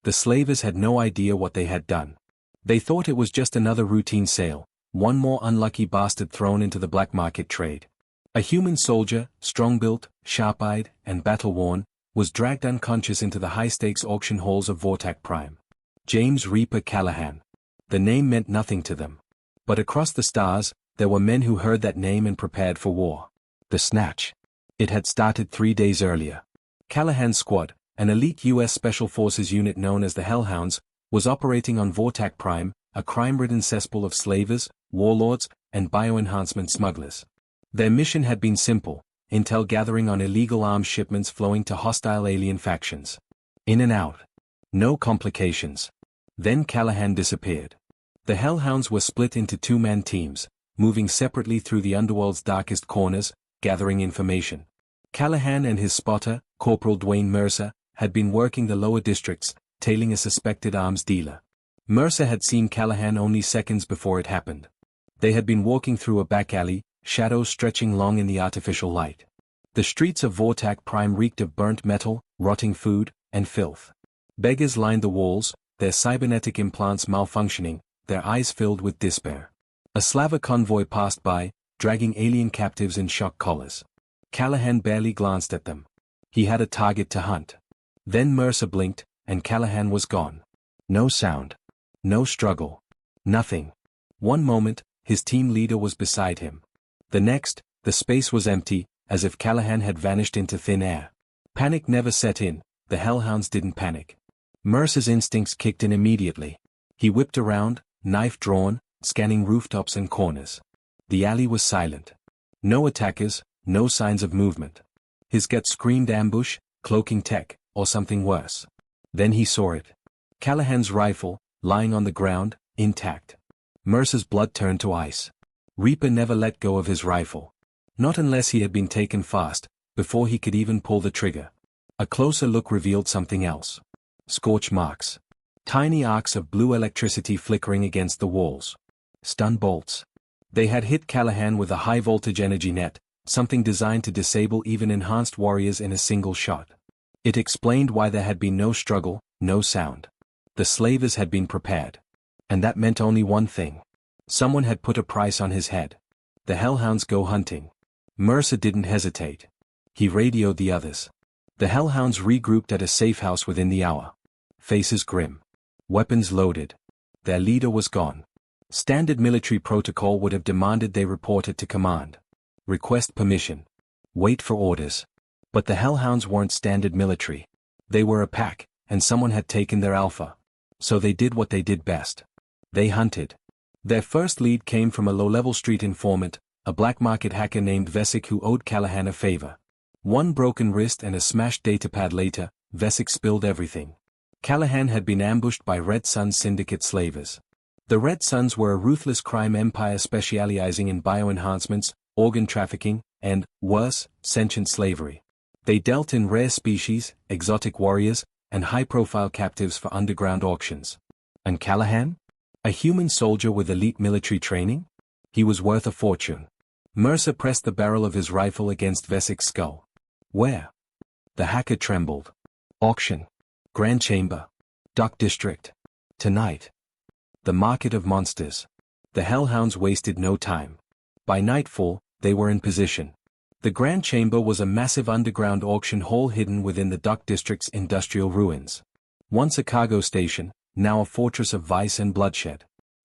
The slavers had no idea what they had done. They thought it was just another routine sale, one more unlucky bastard thrown into the black market trade. A human soldier, strong-built, sharp-eyed, and battle-worn, was dragged unconscious into the high-stakes auction halls of Vortac Prime. James Reaper Callahan. The name meant nothing to them. But across the stars, there were men who heard that name and prepared for war. The Snatch. It had started 3 days earlier. Callahan's squad, an elite U.S. Special Forces unit known as the Hellhounds, was operating on Vortac Prime, a crime-ridden cesspool of slavers, warlords, and bioenhancement smugglers. Their mission had been simple: intel gathering on illegal arms shipments flowing to hostile alien factions. In and out. No complications. Then Callahan disappeared. The Hellhounds were split into two-man teams, moving separately through the underworld's darkest corners, gathering information. Callahan and his spotter, Corporal Dwayne Mercer, had been working the lower districts, tailing a suspected arms dealer. Mercer had seen Callahan only seconds before it happened. They had been walking through a back alley, shadows stretching long in the artificial light. The streets of Vortac Prime reeked of burnt metal, rotting food, and filth. Beggars lined the walls, their cybernetic implants malfunctioning, their eyes filled with despair. A slaver convoy passed by, dragging alien captives in shock collars. Callahan barely glanced at them. He had a target to hunt. Then Mercer blinked, and Callahan was gone. No sound. No struggle. Nothing. One moment, his team leader was beside him. The next, the space was empty, as if Callahan had vanished into thin air. Panic never set in. The Hellhounds didn't panic. Mercer's instincts kicked in immediately. He whipped around, knife drawn, scanning rooftops and corners. The alley was silent. No attackers, no signs of movement. His gut screamed ambush, cloaking tech, or something worse. Then he saw it. Callahan's rifle, lying on the ground, intact. Mercer's blood turned to ice. Reaper never let go of his rifle. Not unless he had been taken fast, before he could even pull the trigger. A closer look revealed something else. Scorch marks. Tiny arcs of blue electricity flickering against the walls. Stun bolts. They had hit Callahan with a high-voltage energy net, something designed to disable even enhanced warriors in a single shot. It explained why there had been no struggle, no sound. The slavers had been prepared. And that meant only one thing. Someone had put a price on his head. The Hellhounds go hunting. Mercer didn't hesitate. He radioed the others. The Hellhounds regrouped at a safe house within the hour. Faces grim. Weapons loaded. Their leader was gone. Standard military protocol would have demanded they report it to command. Request permission. Wait for orders. But the Hellhounds weren't standard military. They were a pack, and someone had taken their alpha. So they did what they did best. They hunted. Their first lead came from a low-level street informant, a black market hacker named Vesic who owed Callahan a favor. One broken wrist and a smashed datapad later, Vesic spilled everything. Callahan had been ambushed by Red Sun Syndicate slavers. The Red Suns were a ruthless crime empire specializing in bioenhancements, organ trafficking, and, worse, sentient slavery. They dealt in rare species, exotic warriors, and high-profile captives for underground auctions. And Callahan? A human soldier with elite military training? He was worth a fortune. Mercer pressed the barrel of his rifle against Vesic's skull. Where? The hacker trembled. Auction. Grand Chamber. Dock District. Tonight. The Market of Monsters. The Hellhounds wasted no time. By nightfall, they were in position. The Grand Chamber was a massive underground auction hall hidden within the Dock District's industrial ruins. Once a cargo station, now a fortress of vice and bloodshed.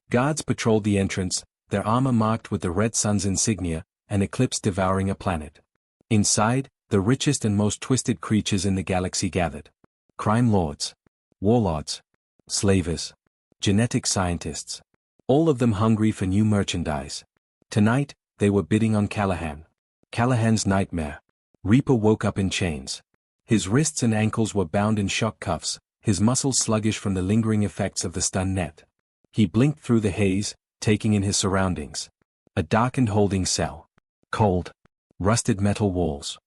Guards patrolled the entrance, their armor marked with the Red Sun's insignia, an eclipse devouring a planet. Inside, the richest and most twisted creatures in the galaxy gathered. Crime lords. Warlords. Slavers. Genetic scientists. All of them hungry for new merchandise. Tonight, they were bidding on Callahan. Callahan's nightmare. Reaper woke up in chains. His wrists and ankles were bound in shock cuffs, his muscles sluggish from the lingering effects of the stun net. He blinked through the haze, taking in his surroundings. A darkened holding cell. Cold. Rusted metal walls.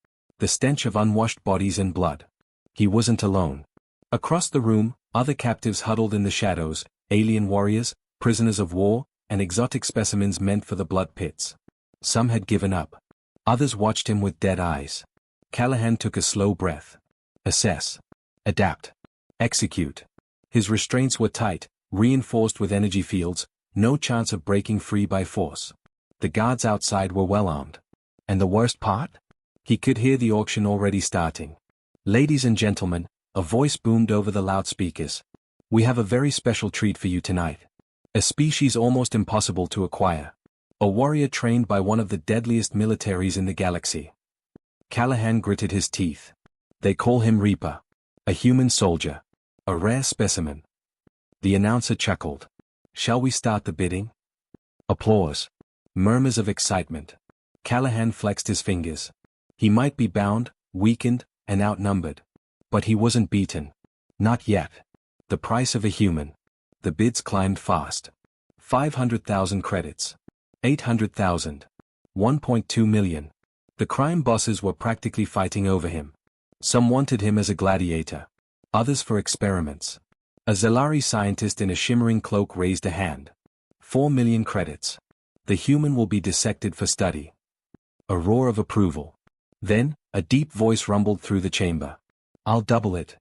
The stench of unwashed bodies and blood. He wasn't alone. Across the room, other captives huddled in the shadows, alien warriors, prisoners of war, and exotic specimens meant for the blood pits. Some had given up. Others watched him with dead eyes. Callahan took a slow breath. Assess. Adapt. Execute. His restraints were tight, reinforced with energy fields, no chance of breaking free by force. The guards outside were well armed. And the worst part? He could hear the auction already starting. "Ladies and gentlemen," a voice boomed over the loudspeakers. "We have a very special treat for you tonight. A species almost impossible to acquire. A warrior trained by one of the deadliest militaries in the galaxy." Callahan gritted his teeth. "They call him Reaper. A human soldier. A rare specimen." The announcer chuckled. "Shall we start the bidding?" Applause. Murmurs of excitement. Callahan flexed his fingers. He might be bound, weakened, and outnumbered. But he wasn't beaten. Not yet. The price of a human. The bids climbed fast. 500,000 credits. 800,000. 1.2 million. The crime bosses were practically fighting over him. Some wanted him as a gladiator. Others for experiments. A Zalari scientist in a shimmering cloak raised a hand. 4 million credits. The human will be dissected for study. A roar of approval. Then, a deep voice rumbled through the chamber. "I'll double it."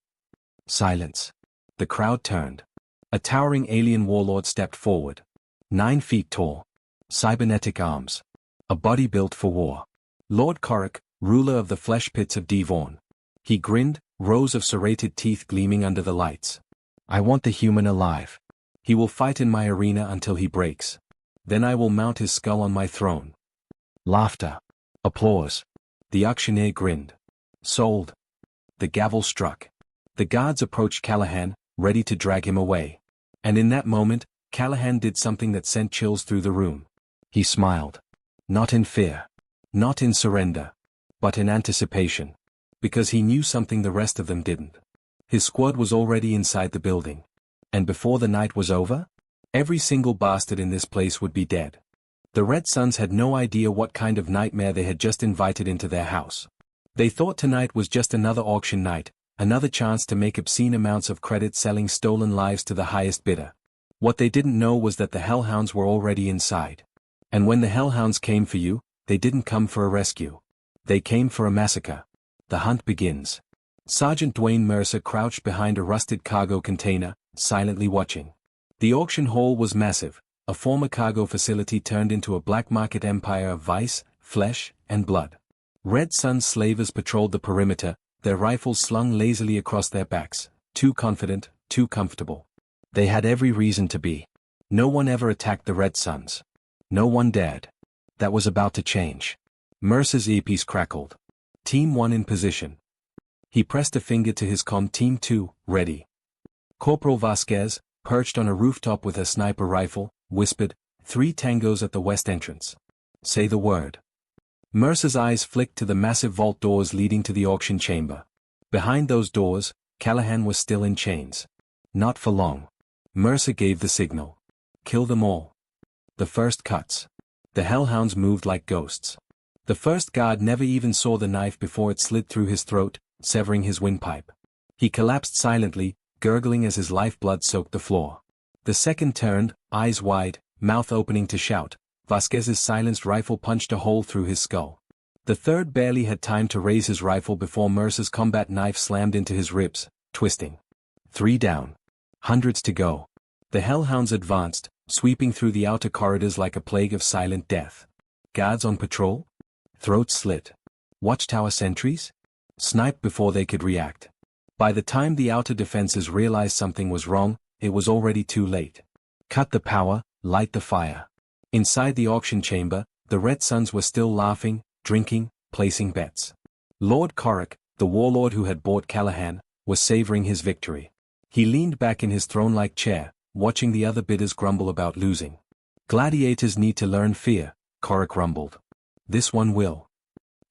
Silence. The crowd turned. A towering alien warlord stepped forward. 9 feet tall. Cybernetic arms. A body built for war. Lord Korak, ruler of the flesh pits of Devon. He grinned, rows of serrated teeth gleaming under the lights. "I want the human alive. He will fight in my arena until he breaks. Then I will mount his skull on my throne." Laughter. Applause. The auctioneer grinned. "Sold." The gavel struck. The guards approached Callahan, ready to drag him away. And in that moment, Callahan did something that sent chills through the room. He smiled. Not in fear. Not in surrender. But in anticipation. Because he knew something the rest of them didn't. His squad was already inside the building. And before the night was over, every single bastard in this place would be dead. The Red Suns had no idea what kind of nightmare they had just invited into their house. They thought tonight was just another auction night, another chance to make obscene amounts of credit selling stolen lives to the highest bidder. What they didn't know was that the Hellhounds were already inside. And when the Hellhounds came for you, they didn't come for a rescue. They came for a massacre. The hunt begins. Sergeant Dwayne Mercer crouched behind a rusted cargo container, silently watching. The auction hall was massive, a former cargo facility turned into a black market empire of vice, flesh, and blood. Red Sun slavers patrolled the perimeter, their rifles slung lazily across their backs, too confident, too comfortable. They had every reason to be. No one ever attacked the Red Suns. No one dared. That was about to change. Mercer's earpiece crackled. Team 1 in position. He pressed a finger to his comm. Team 2, ready. Corporal Vasquez, perched on a rooftop with a sniper rifle, whispered, 3 tangos at the west entrance. Say the word. Mercer's eyes flicked to the massive vault doors leading to the auction chamber. Behind those doors, Callahan was still in chains. Not for long. Mercer gave the signal. Kill them all. The first cuts. The Hellhounds moved like ghosts. The first guard never even saw the knife before it slid through his throat, severing his windpipe. He collapsed silently, gurgling as his lifeblood soaked the floor. The second turned, eyes wide, mouth opening to shout. Vasquez's silenced rifle punched a hole through his skull. The third barely had time to raise his rifle before Mercer's combat knife slammed into his ribs, twisting. 3 down. Hundreds to go. The Hellhounds advanced, sweeping through the outer corridors like a plague of silent death. Guards on patrol? Throats slit. Watchtower sentries? Sniped before they could react. By the time the outer defenses realized something was wrong, it was already too late. Cut the power, light the fire. Inside the auction chamber, the Red Suns were still laughing, drinking, placing bets. Lord Korak, the warlord who had bought Callahan, was savoring his victory. He leaned back in his throne-like chair, watching the other bidders grumble about losing. Gladiators need to learn fear, Korak rumbled. This one will.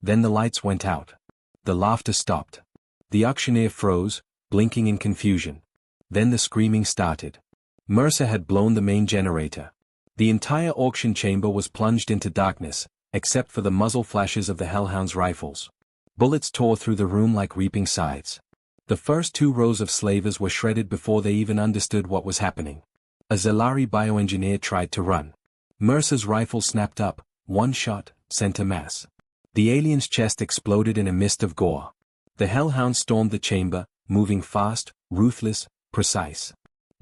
Then the lights went out. The laughter stopped. The auctioneer froze, blinking in confusion. Then the screaming started. Mercer had blown the main generator. The entire auction chamber was plunged into darkness, except for the muzzle flashes of the Hellhounds' rifles. Bullets tore through the room like reaping scythes. The first 2 rows of slavers were shredded before they even understood what was happening. A Zalari bioengineer tried to run. Mercer's rifle snapped up, one shot, sent a mass. The alien's chest exploded in a mist of gore. The Hellhounds stormed the chamber, moving fast, ruthless, precise.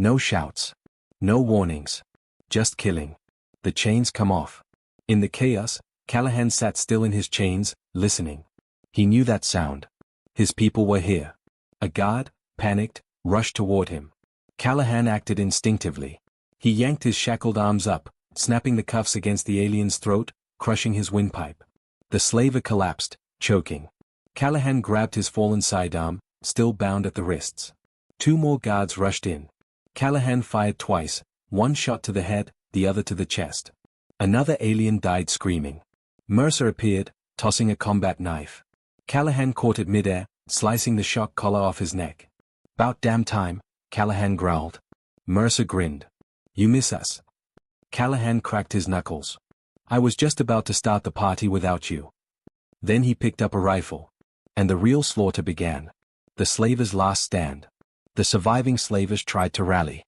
No shouts. No warnings. Just killing. The chains come off. In the chaos, Callahan sat still in his chains, listening. He knew that sound. His people were here. A guard, panicked, rushed toward him. Callahan acted instinctively. He yanked his shackled arms up, snapping the cuffs against the alien's throat, crushing his windpipe. The slaver collapsed, choking. Callahan grabbed his fallen sidearm, still bound at the wrists. 2 more guards rushed in. Callahan fired twice, one shot to the head, the other to the chest. Another alien died screaming. Mercer appeared, tossing a combat knife. Callahan caught it midair, slicing the shock collar off his neck. "'Bout damn time," Callahan growled. Mercer grinned. "You miss us." Callahan cracked his knuckles. "I was just about to start the party without you." Then he picked up a rifle. And the real slaughter began. The slavers' last stand. The surviving slavers tried to rally.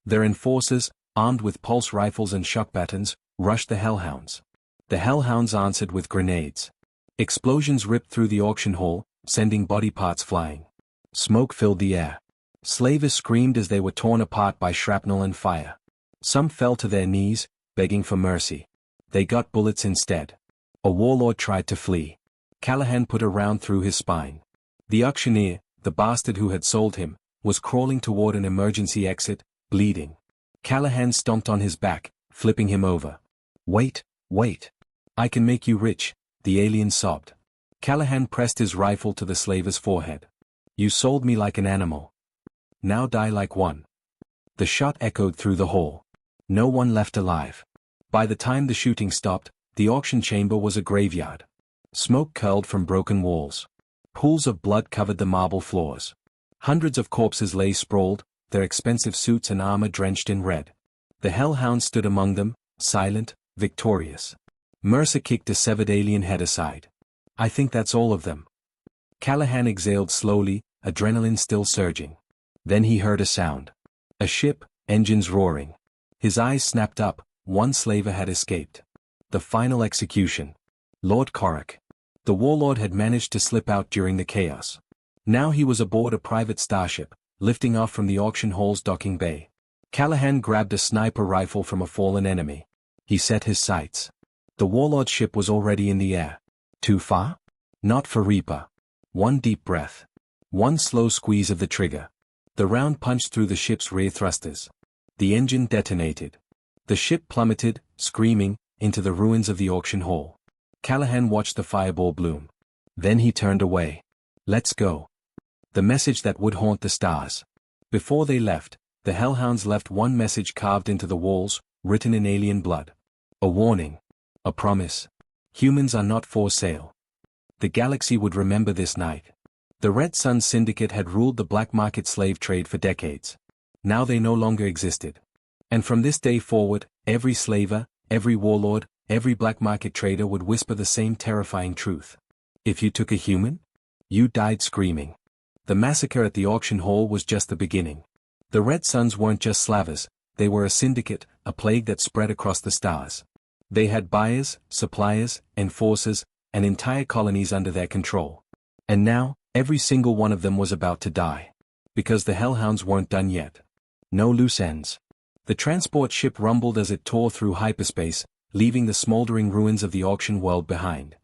Their enforcers, armed with pulse rifles and shock batons, rushed the hellhounds. The hellhounds answered with grenades. Explosions ripped through the auction hall, sending body parts flying. Smoke filled the air. Slavers screamed as they were torn apart by shrapnel and fire. Some fell to their knees, begging for mercy. They got bullets instead. A warlord tried to flee. Callahan put a round through his spine. The auctioneer, the bastard who had sold him, was crawling toward an emergency exit, bleeding. Callahan stomped on his back, flipping him over. Wait. I can make you rich," the alien sobbed. Callahan pressed his rifle to the slaver's forehead. "You sold me like an animal. Now die like one." The shot echoed through the hall. No one left alive. By the time the shooting stopped, the auction chamber was a graveyard. Smoke curled from broken walls. Pools of blood covered the marble floors. Hundreds of corpses lay sprawled, their expensive suits and armor drenched in red. The hellhound stood among them, silent, victorious. Mercer kicked a severed alien head aside. "I think that's all of them." Callahan exhaled slowly, adrenaline still surging. Then he heard a sound. A ship, engines roaring. His eyes snapped up, one slaver had escaped. The final execution. Lord Korak. The warlord had managed to slip out during the chaos. Now he was aboard a private starship, lifting off from the auction hall's docking bay. Callahan grabbed a sniper rifle from a fallen enemy. He set his sights. The warlord's ship was already in the air. Too far? Not for Reaper. One deep breath. One slow squeeze of the trigger. The round punched through the ship's rear thrusters. The engine detonated. The ship plummeted, screaming, into the ruins of the auction hall. Callahan watched the fireball bloom. Then he turned away. "Let's go." The message that would haunt the stars. Before they left, the hellhounds left one message carved into the walls, written in alien blood. A warning. A promise. Humans are not for sale. The galaxy would remember this night. The Red Sun Syndicate had ruled the black market slave trade for decades. Now they no longer existed. And from this day forward, every slaver, every warlord, every black market trader would whisper the same terrifying truth. If you took a human, you died screaming. The massacre at the auction hall was just the beginning. The Red Suns weren't just slavers, they were a syndicate, a plague that spread across the stars. They had buyers, suppliers, enforcers, and entire colonies under their control. And now, every single one of them was about to die. Because the hellhounds weren't done yet. No loose ends. The transport ship rumbled as it tore through hyperspace, leaving the smoldering ruins of the auction world behind.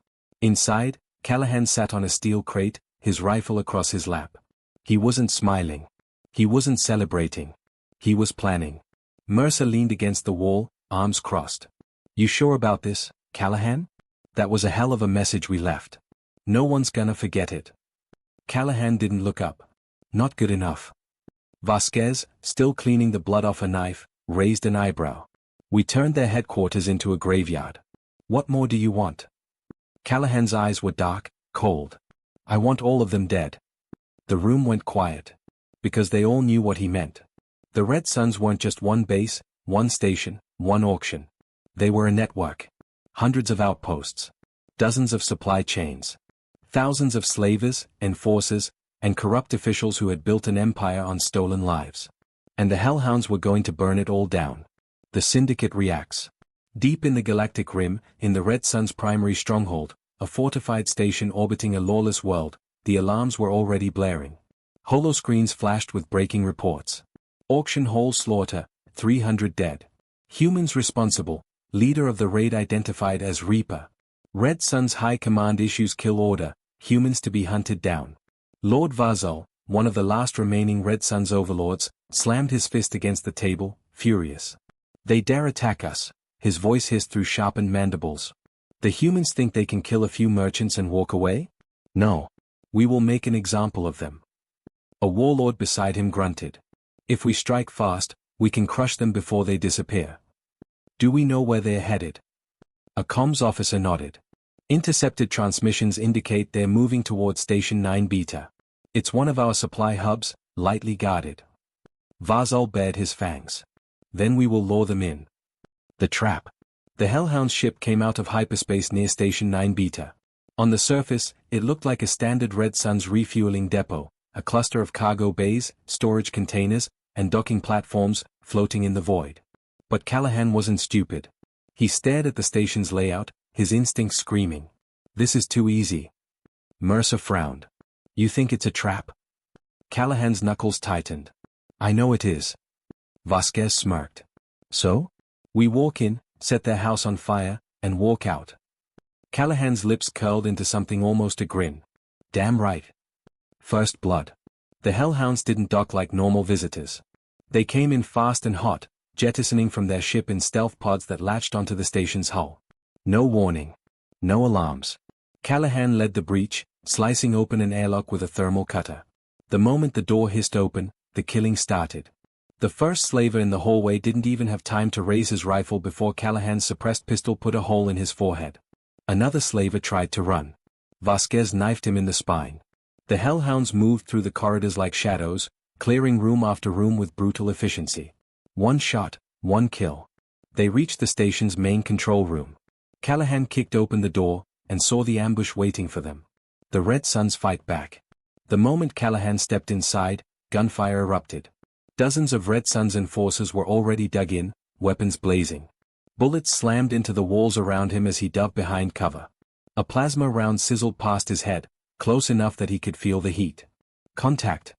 Inside, Callahan sat on a steel crate, his rifle across his lap. He wasn't smiling. He wasn't celebrating. He was planning. Mercer leaned against the wall, arms crossed. "You sure about this, Callahan? That was a hell of a message we left. No one's gonna forget it." Callahan didn't look up. Not good enough. Vasquez, still cleaning the blood off a knife, raised an eyebrow. "We turned their headquarters into a graveyard. What more do you want?" Callahan's eyes were dark, cold. "I want all of them dead." The room went quiet. Because they all knew what he meant. The Red Suns weren't just one base, one station, one auction. They were a network. Hundreds of outposts. Dozens of supply chains. Thousands of slavers, enforcers, and corrupt officials who had built an empire on stolen lives. And the hellhounds were going to burn it all down. The Syndicate reacts. Deep in the Galactic Rim, in the Red Sun's primary stronghold, a fortified station orbiting a lawless world, the alarms were already blaring. Holoscreens flashed with breaking reports. Auction hall slaughter, 300 dead. Humans responsible, leader of the raid identified as Reaper. Red Sun's high command issues kill order, humans to be hunted down. Lord Vazal, one of the last remaining Red Sun's overlords, slammed his fist against the table, furious. They dare attack us, his voice hissed through sharpened mandibles. The humans think they can kill a few merchants and walk away? No. We will make an example of them. A warlord beside him grunted. If we strike fast, we can crush them before they disappear. Do we know where they're headed? A comms officer nodded. Intercepted transmissions indicate they're moving towards Station 9 Beta. It's one of our supply hubs, lightly guarded. Vazal bared his fangs. Then we will lure them in. The trap. The Hellhound's ship came out of hyperspace near Station 9 Beta. On the surface, it looked like a standard Red Sun's refueling depot, a cluster of cargo bays, storage containers, and docking platforms, floating in the void. But Callahan wasn't stupid. He stared at the station's layout, his instincts screaming. This is too easy. Mercer frowned. You think it's a trap? Callahan's knuckles tightened. I know it is. Vasquez smirked. So? We walk in, set their house on fire, and walk out. Callahan's lips curled into something almost a grin. Damn right. First blood. The Hellhounds didn't dock like normal visitors. They came in fast and hot, jettisoning from their ship in stealth pods that latched onto the station's hull. No warning. No alarms. Callahan led the breach, slicing open an airlock with a thermal cutter. The moment the door hissed open, the killing started. The first slaver in the hallway didn't even have time to raise his rifle before Callahan's suppressed pistol put a hole in his forehead. Another slaver tried to run. Vasquez knifed him in the spine. The Hellhounds moved through the corridors like shadows, clearing room after room with brutal efficiency. One shot, one kill. They reached the station's main control room. Callahan kicked open the door, and saw the ambush waiting for them. The Red Suns fight back. The moment Callahan stepped inside, gunfire erupted. Dozens of Red Sun's enforcers were already dug in, weapons blazing. Bullets slammed into the walls around him as he dove behind cover. A plasma round sizzled past his head, close enough that he could feel the heat. Contact!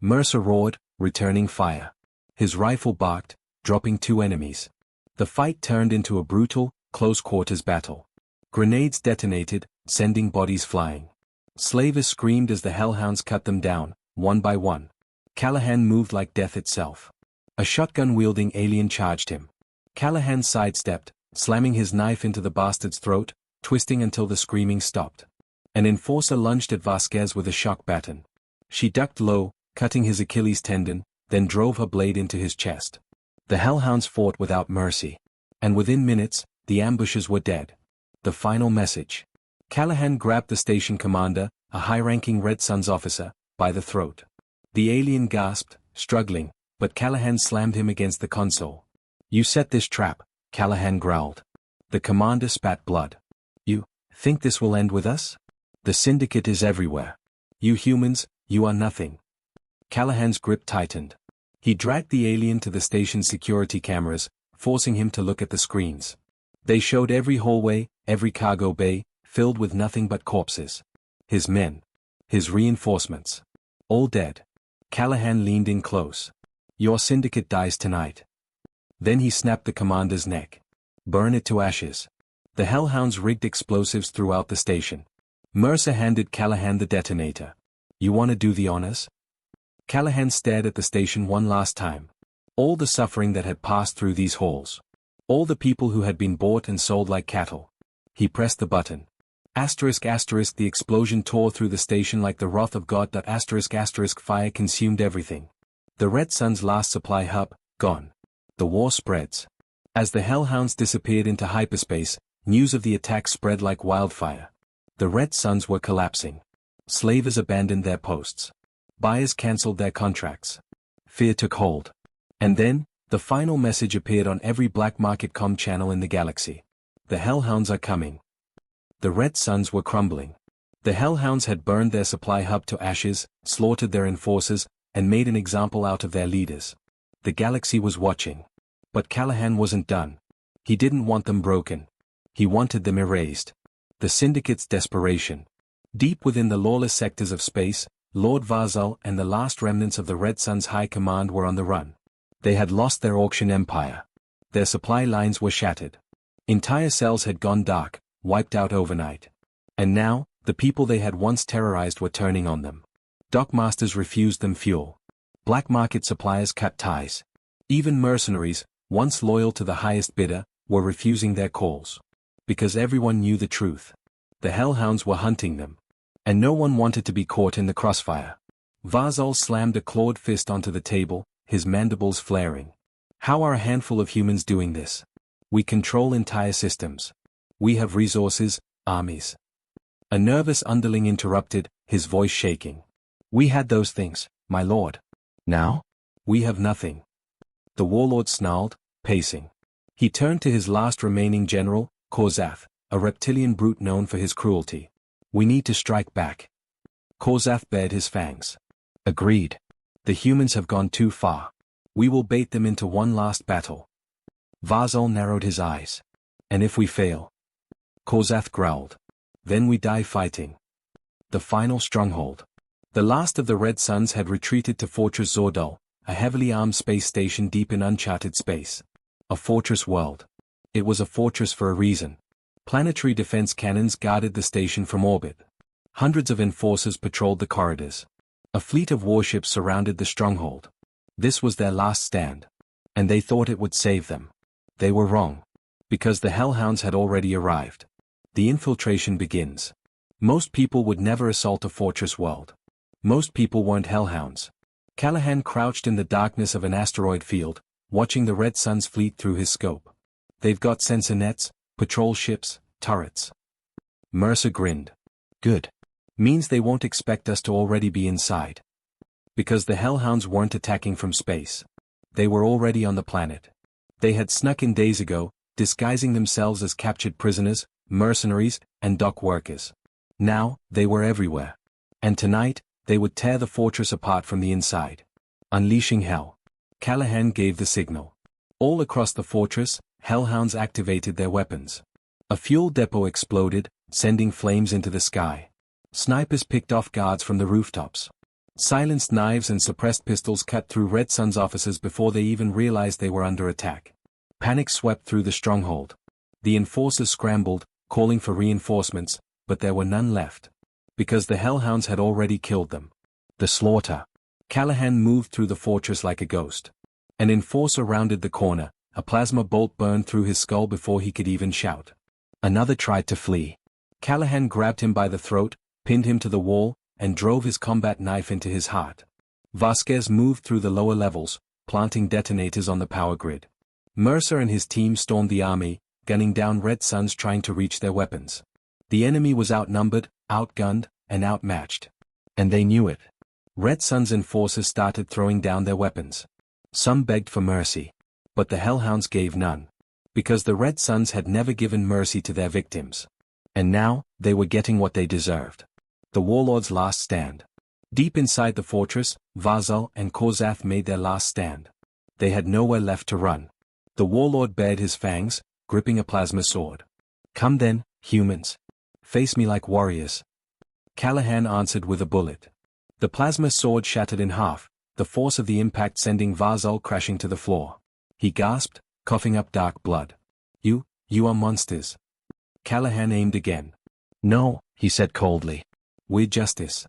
Mercer roared, returning fire. His rifle barked, dropping 2 enemies. The fight turned into a brutal, close-quarters battle. Grenades detonated, sending bodies flying. Slavers screamed as the Hellhounds cut them down, one by one. Callahan moved like death itself. A shotgun-wielding alien charged him. Callahan sidestepped, slamming his knife into the bastard's throat, twisting until the screaming stopped. An enforcer lunged at Vasquez with a shock baton. She ducked low, cutting his Achilles tendon, then drove her blade into his chest. The Hellhounds fought without mercy. And within minutes, the ambushers were dead. The final message. Callahan grabbed the station commander, a high-ranking Red Suns officer, by the throat. The alien gasped, struggling, but Callahan slammed him against the console. You set this trap, Callahan growled. The commander spat blood. You think this will end with us? The syndicate is everywhere. You humans, you are nothing. Callahan's grip tightened. He dragged the alien to the station's security cameras, forcing him to look at the screens. They showed every hallway, every cargo bay, filled with nothing but corpses. His men. His reinforcements. All dead. Callahan leaned in close. Your syndicate dies tonight. Then he snapped the commander's neck. Burn it to ashes. The Hellhounds rigged explosives throughout the station. Mercer handed Callahan the detonator. You want to do the honors? Callahan stared at the station one last time. All the suffering that had passed through these halls. All the people who had been bought and sold like cattle. He pressed the button. The explosion tore through the station like the wrath of God. Fire consumed everything. The Red Sun's last supply hub, gone. The war spreads. As the Hellhounds disappeared into hyperspace, news of the attack spread like wildfire. The Red Suns were collapsing. Slavers abandoned their posts. Buyers cancelled their contracts. Fear took hold. And then, the final message appeared on every black market comm channel in the galaxy. The Hellhounds are coming. The Red Suns were crumbling. The Hellhounds had burned their supply hub to ashes, slaughtered their enforcers, and made an example out of their leaders. The galaxy was watching. But Callahan wasn't done. He didn't want them broken. He wanted them erased. The Syndicate's desperation. Deep within the lawless sectors of space, Lord Vazal and the last remnants of the Red Sun's high command were on the run. They had lost their auction empire. Their supply lines were shattered. Entire cells had gone dark, wiped out overnight. And now, the people they had once terrorized were turning on them. Dockmasters refused them fuel. Black market suppliers cut ties. Even mercenaries, once loyal to the highest bidder, were refusing their calls. Because everyone knew the truth. The hellhounds were hunting them. And no one wanted to be caught in the crossfire. Varzal slammed a clawed fist onto the table, his mandibles flaring. How are a handful of humans doing this? We control entire systems. We have resources, armies. A nervous underling interrupted, his voice shaking. We had those things, my lord. Now? We have nothing. The warlord snarled, pacing. He turned to his last remaining general, Korzath, a reptilian brute known for his cruelty. We need to strike back. Korzath bared his fangs. Agreed. The humans have gone too far. We will bait them into one last battle. Varzal narrowed his eyes. And if we fail? Korzath growled. Then we die fighting. The final stronghold. The last of the Red Suns had retreated to Fortress Zordal, a heavily armed space station deep in uncharted space. A fortress world. It was a fortress for a reason. Planetary defense cannons guarded the station from orbit. Hundreds of enforcers patrolled the corridors. A fleet of warships surrounded the stronghold. This was their last stand. And they thought it would save them. They were wrong. Because the hellhounds had already arrived. The infiltration begins. Most people would never assault a fortress world. Most people weren't hellhounds. Callahan crouched in the darkness of an asteroid field, watching the Red Sun's fleet through his scope. They've got sensor nets, patrol ships, turrets. Mercer grinned. Good. Means they won't expect us to already be inside. Because the hellhounds weren't attacking from space. They were already on the planet. They had snuck in days ago, disguising themselves as captured prisoners, mercenaries, and dock workers. Now, they were everywhere. And tonight, they would tear the fortress apart from the inside. Unleashing hell. Callahan gave the signal. All across the fortress, hellhounds activated their weapons. A fuel depot exploded, sending flames into the sky. Snipers picked off guards from the rooftops. Silenced knives and suppressed pistols cut through Red Sun's officers before they even realized they were under attack. Panic swept through the stronghold. The enforcers scrambled, calling for reinforcements, but there were none left. Because the hellhounds had already killed them. The slaughter. Callahan moved through the fortress like a ghost. An enforcer rounded the corner, a plasma bolt burned through his skull before he could even shout. Another tried to flee. Callahan grabbed him by the throat, pinned him to the wall, and drove his combat knife into his heart. Vasquez moved through the lower levels, planting detonators on the power grid. Mercer and his team stormed the army, gunning down Red Suns trying to reach their weapons. The enemy was outnumbered, outgunned, and outmatched. And they knew it. Red Sun's enforcers started throwing down their weapons. Some begged for mercy. But the hellhounds gave none. Because the Red Suns had never given mercy to their victims. And now, they were getting what they deserved. The warlord's last stand. Deep inside the fortress, Varzal and Korzath made their last stand. They had nowhere left to run. The warlord bared his fangs, gripping a plasma sword. Come then, humans. Face me like warriors. Callahan answered with a bullet. The plasma sword shattered in half, the force of the impact sending Varzal crashing to the floor. He gasped, coughing up dark blood. You are monsters. Callahan aimed again. No, he said coldly. We're justice.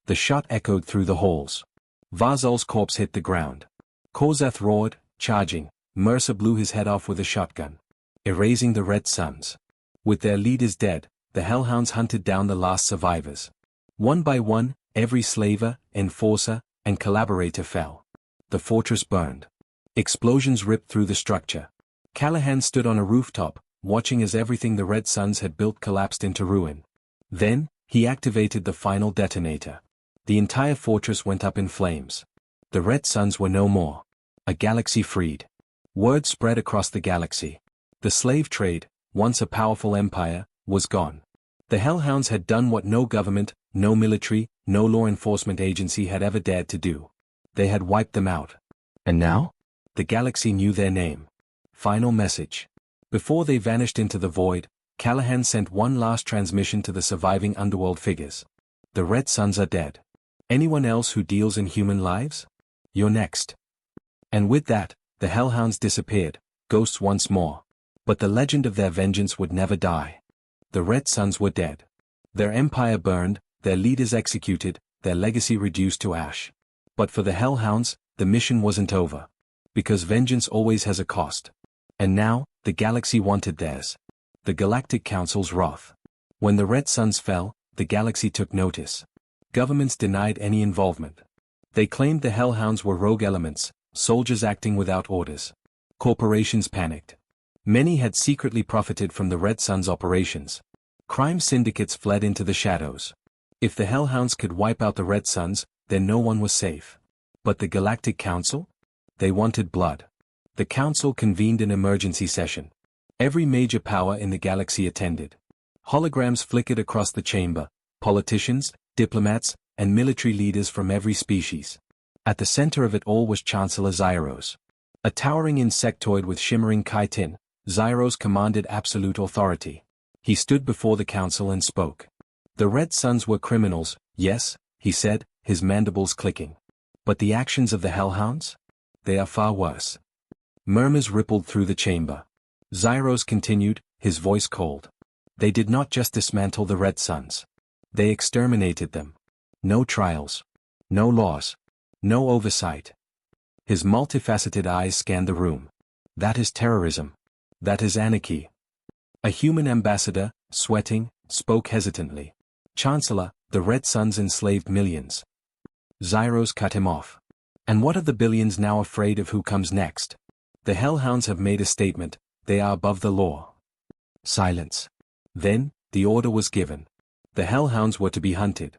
The shot echoed through the halls. Varzal's corpse hit the ground. Korzath roared, charging. Mercer blew his head off with a shotgun. Erasing the Red Suns. With their leaders dead, the hellhounds hunted down the last survivors. One by one, every slaver, enforcer, and collaborator fell. The fortress burned. Explosions ripped through the structure. Callahan stood on a rooftop, watching as everything the Red Suns had built collapsed into ruin. Then, he activated the final detonator. The entire fortress went up in flames. The Red Suns were no more. A galaxy freed. Word spread across the galaxy. The slave trade, once a powerful empire, was gone. The hellhounds had done what no government, no military, no law enforcement agency had ever dared to do. They had wiped them out. And now? The galaxy knew their name. Final message. Before they vanished into the void, Callahan sent one last transmission to the surviving underworld figures. The Red Suns are dead. Anyone else who deals in human lives? You're next. And with that, the hellhounds disappeared, ghosts once more. But the legend of their vengeance would never die. The Red Suns were dead. Their empire burned, their leaders executed, their legacy reduced to ash. But for the hellhounds, the mission wasn't over. Because vengeance always has a cost. And now, the galaxy wanted theirs. The Galactic Council's wrath. When the Red Suns fell, the galaxy took notice. Governments denied any involvement. They claimed the hellhounds were rogue elements, soldiers acting without orders. Corporations panicked. Many had secretly profited from the Red Suns' operations. Crime syndicates fled into the shadows. If the hellhounds could wipe out the Red Suns, then no one was safe. But the Galactic Council? They wanted blood. The council convened an emergency session. Every major power in the galaxy attended. Holograms flickered across the chamber, politicians, diplomats, and military leaders from every species. At the center of it all was Chancellor Zyros. A towering insectoid with shimmering chitin, Zyros commanded absolute authority. He stood before the council and spoke. The Red Suns were criminals, yes, he said, his mandibles clicking. But the actions of the hellhounds? They are far worse. Murmurs rippled through the chamber. Zyros continued, his voice cold. They did not just dismantle the Red Suns. They exterminated them. No trials. No laws. No oversight. His multifaceted eyes scanned the room. That is terrorism. That is anarchy. A human ambassador, sweating, spoke hesitantly. Chancellor, the Red Suns enslaved millions. Zyros cut him off. And what are the billions now afraid of who comes next? The hellhounds have made a statement, they are above the law. Silence. Then, the order was given. The hellhounds were to be hunted.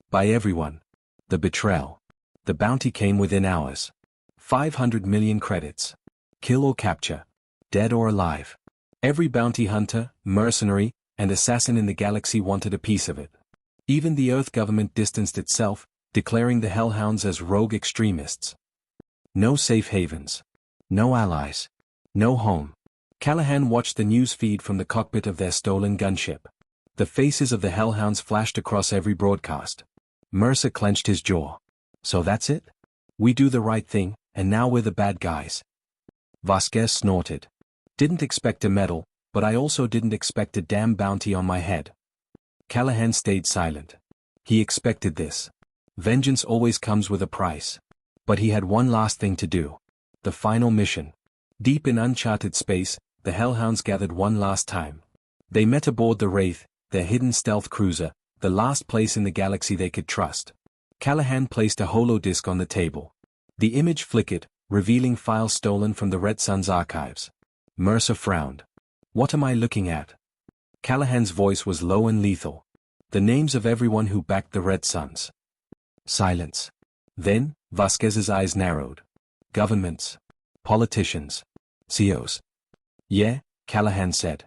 By everyone. The betrayal. The bounty came within hours. 500 million credits. Kill or capture. Dead or alive. Every bounty hunter, mercenary, and assassin in the galaxy wanted a piece of it. Even the Earth government distanced itself, declaring the hellhounds as rogue extremists. No safe havens. No allies. No home. Callahan watched the news feed from the cockpit of their stolen gunship. The faces of the hellhounds flashed across every broadcast. Mercer clenched his jaw. So that's it? We do the right thing, and now we're the bad guys. Vasquez snorted. Didn't expect a medal, but I also didn't expect a damn bounty on my head. Callahan stayed silent. He expected this. Vengeance always comes with a price. But he had one last thing to do. The final mission. Deep in uncharted space, the hellhounds gathered one last time. They met aboard the Wraith, their hidden stealth cruiser, the last place in the galaxy they could trust. Callahan placed a holodisc on the table. The image flickered, revealing files stolen from the Red Sun's archives. Mercer frowned. What am I looking at? Callahan's voice was low and lethal. The names of everyone who backed the Red Suns. Silence. Then, Vasquez's eyes narrowed. Governments. Politicians. CEOs. Yeah, Callahan said.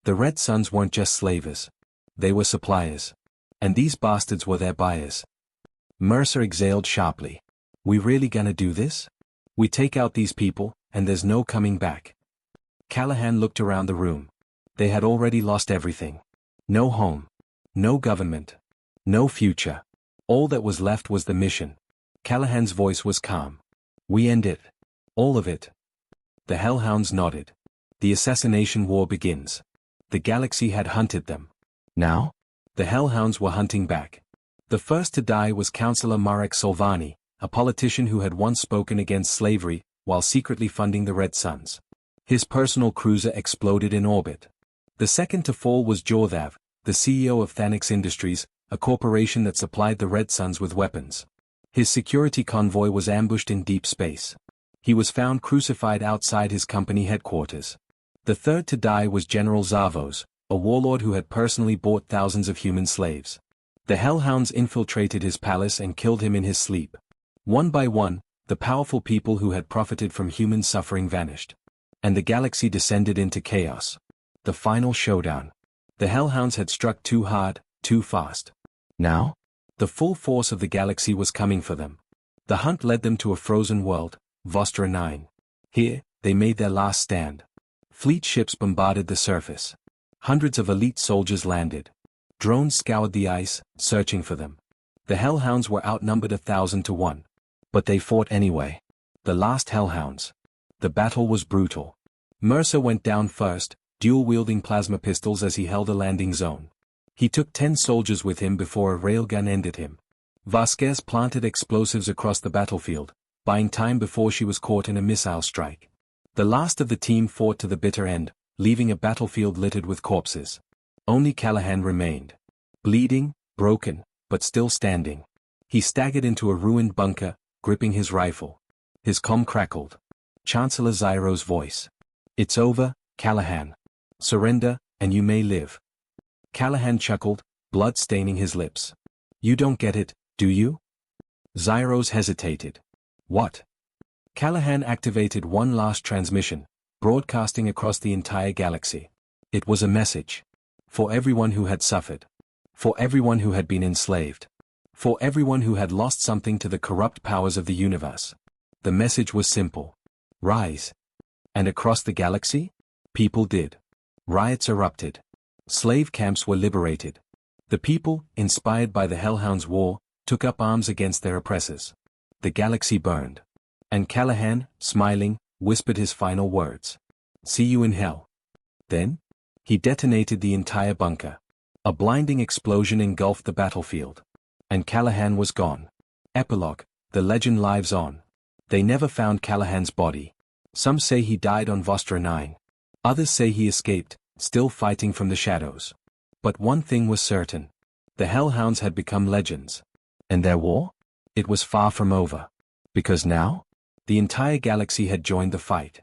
The Red Suns weren't just slavers. They were suppliers. And these bastards were their buyers. Mercer exhaled sharply. We really gonna do this? We take out these people, and there's no coming back. Callahan looked around the room. They had already lost everything. No home. No government. No future. All that was left was the mission. Callahan's voice was calm. We end it. All of it. The hellhounds nodded. The assassination war begins. The galaxy had hunted them. Now? The hellhounds were hunting back. The first to die was Councillor Marek Solvani, a politician who had once spoken against slavery, while secretly funding the Red Suns. His personal cruiser exploded in orbit. The second to fall was Jorthav, the CEO of Thanix Industries, a corporation that supplied the Red Suns with weapons. His security convoy was ambushed in deep space. He was found crucified outside his company headquarters. The third to die was General Zavos, a warlord who had personally bought thousands of human slaves. The hellhounds infiltrated his palace and killed him in his sleep. One by one, the powerful people who had profited from human suffering vanished. And the galaxy descended into chaos. The final showdown. The hellhounds had struck too hard, too fast. Now? The full force of the galaxy was coming for them. The hunt led them to a frozen world, Vostra 9. Here, they made their last stand. Fleet ships bombarded the surface. Hundreds of elite soldiers landed. Drones scoured the ice, searching for them. The hellhounds were outnumbered 1,000 to 1. But they fought anyway. The last hellhounds. The battle was brutal. Mercer went down first, dual-wielding plasma pistols as he held a landing zone. He took 10 soldiers with him before a railgun ended him. Vasquez planted explosives across the battlefield, buying time before she was caught in a missile strike. The last of the team fought to the bitter end, leaving a battlefield littered with corpses. Only Callahan remained. Bleeding, broken, but still standing. He staggered into a ruined bunker, gripping his rifle. His comm crackled. Chancellor Zyro's voice. "It's over, Callahan. Surrender, and you may live." Callahan chuckled, blood staining his lips. "You don't get it, do you?" Zyros hesitated. "What?" Callahan activated one last transmission, broadcasting across the entire galaxy. It was a message. For everyone who had suffered. For everyone who had been enslaved. For everyone who had lost something to the corrupt powers of the universe. The message was simple. Rise. And across the galaxy? People did. Riots erupted. Slave camps were liberated. The people, inspired by the Hellhounds' War, took up arms against their oppressors. The galaxy burned. And Callahan, smiling, whispered his final words. "See you in hell." Then? He detonated the entire bunker. A blinding explosion engulfed the battlefield. And Callahan was gone. Epilogue, the legend lives on. They never found Callahan's body. Some say he died on Vostra 9. Others say he escaped, still fighting from the shadows. But one thing was certain. The Hellhounds had become legends. And their war? It was far from over. Because now? The entire galaxy had joined the fight.